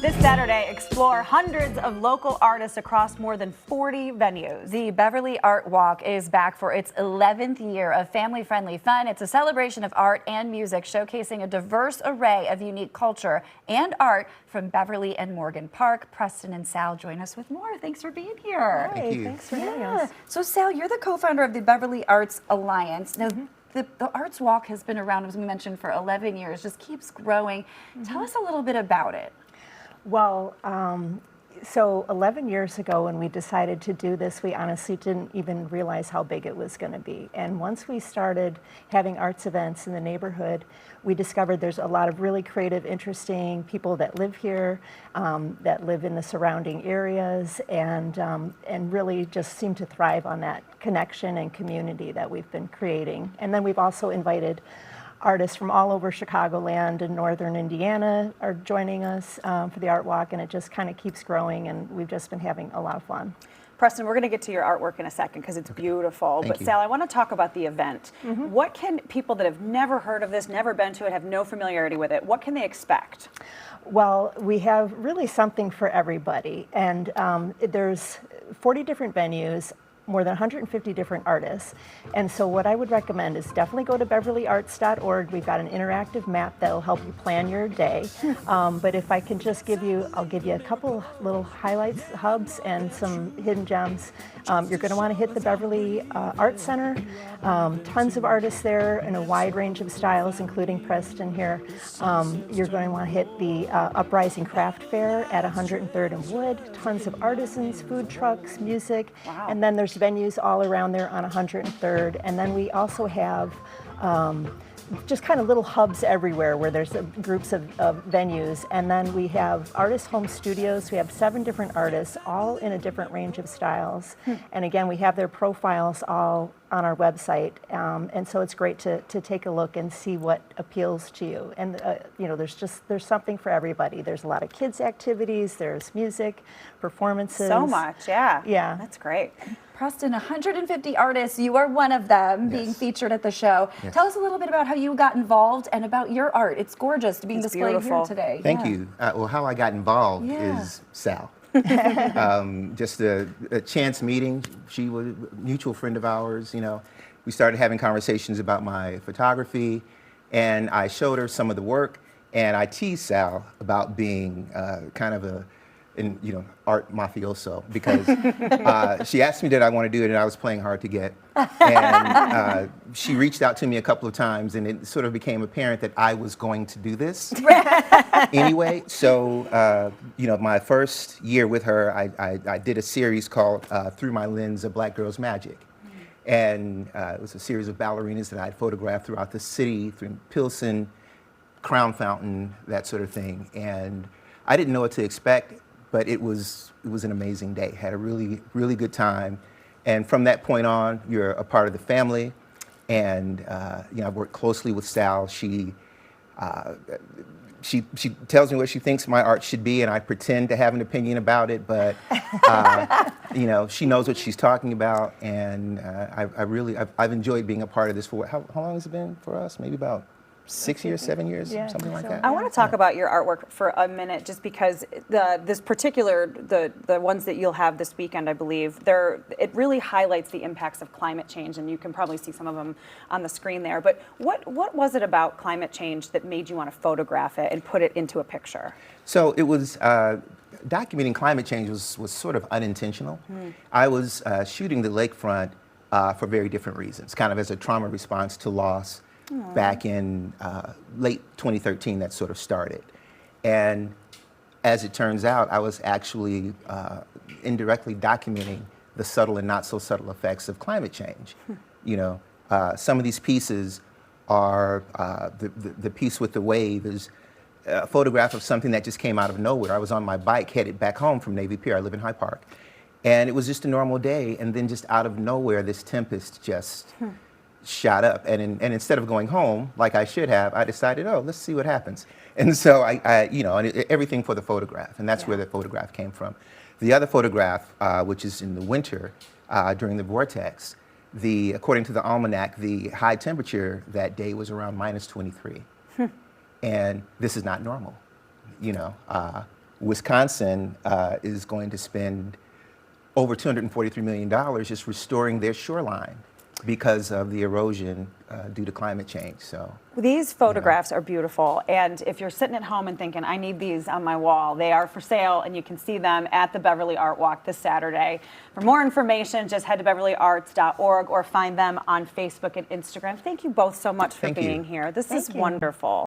This Saturday, explore hundreds of local artists across more than 40 venues. The Beverly Art Walk is back for its 11th year of family-friendly fun. It's a celebration of art and music, showcasing a diverse array of unique culture and art from Beverly and Morgan Park. Preston and Sal join us with more. Thanks for being here. Thank you. Thanks for having us. So Sal, you're the co-founder of the Beverly Arts Alliance. Now, the Arts Walk has been around, as we mentioned, for 11 years, just keeps growing. Tell us a little bit about it. Well, so 11 years ago when we decided to do this, we honestly didn't even realize how big it was going to be. And once we started having arts events in the neighborhood, we discovered there's a lot of really creative, interesting people that live here, that live in the surrounding areas, and really just seem to thrive on that connection and community that we've been creating. And then we've also invited artists from all over Chicagoland and northern Indiana are joining us for the Art Walk, and it just kind of keeps growing, and we've just been having a lot of fun. Preston, we're going to get to your artwork in a second because it's beautiful. Thank But you. Sal, I want to talk about the event. What can people that have never heard of this, never been to it, have no familiarity with it, what can they expect? Well, we have really something for everybody, and there's 40 different venues, more than 150 different artists. And so what I would recommend is definitely go to beverlyarts.org. We've got an interactive map that'll help you plan your day. But if I can just I'll give you a couple little highlights, hubs, and some hidden gems. You're going to want to hit the Beverly Art Center. Tons of artists there in a wide range of styles, including Preston here. You're going to want to hit the Uprising Craft Fair at 103rd and Wood. Tons of artisans, food trucks, music. Wow. And then there's venues all around there on 103rd. And then we also have just kind of little hubs everywhere where there's groups of venues. And then we have artist home studios. We have 7 different artists, all in a different range of styles. And again, we have their profiles all on our website. And so it's great to take a look and see what appeals to you. And you know, there's something for everybody. There's a lot of kids activities, there's music, performances. So much, yeah. Yeah. That's great. Preston, 150 artists, you are one of them being Yes. featured at the show. Yes. Tell us a little bit about how you got involved and about your art. It's gorgeous to be It's displayed beautiful. here today. Thank Yeah. you. Well, how I got involved Yeah. is Sal. Just a chance meeting. She was a mutual friend of ours. You know, we started having conversations about my photography, and I showed her some of the work, and I teased Sal about being kind of art mafioso, because she asked me did I want to do it, and I was playing hard to get. And she reached out to me a couple of times, and it sort of became apparent that I was going to do this anyway. So, my first year with her, I did a series called Through My Lens of Black Girls Magic. And it was a series of ballerinas that I'd photographed throughout the city, through Pilsen, Crown Fountain, that sort of thing. And I didn't know what to expect, but it was an amazing day. Had a really, really good time. And from that point on, you're a part of the family. And I've worked closely with Sal. She tells me what she thinks my art should be, and I pretend to have an opinion about it. But she knows what she's talking about, and I've enjoyed being a part of this for how long has it been for us? Maybe about 6 years, 7 years, Yeah, something like so. that. I want to talk about your artwork for a minute, just because the ones that you'll have this weekend, I believe, it really highlights the impacts of climate change, and you can probably see some of them on the screen there. But what was it about climate change that made you want to photograph it and put it into a picture? So it was documenting climate change was sort of unintentional. I was shooting the lakefront for very different reasons, kind of as a trauma response to loss. Back in late 2013, that sort of started. And as it turns out, I was actually indirectly documenting the subtle and not so subtle effects of climate change. Some of these pieces are, the piece with the wave is a photograph of something that just came out of nowhere. I was on my bike headed back home from Navy Pier. I live in Hyde Park. And it was just a normal day, and then just out of nowhere, this tempest just shot up, and instead of going home like I should have, I decided, let's see what happens. And so everything for the photograph, and that's where the photograph came from. The other photograph, which is in the winter during the vortex, according to the almanac, the high temperature that day was around -23, and this is not normal. Wisconsin is going to spend over $243 million just restoring their shoreline because of the erosion due to climate change. So These photographs are beautiful, and if you're sitting at home and thinking, I need these on my wall, they are for sale, and you can see them at the Beverly Art Walk this Saturday. For more information, just head to beverlyarts.org or find them on Facebook and Instagram. Thank you both so much for Thank you. being here. This is Thank you. wonderful.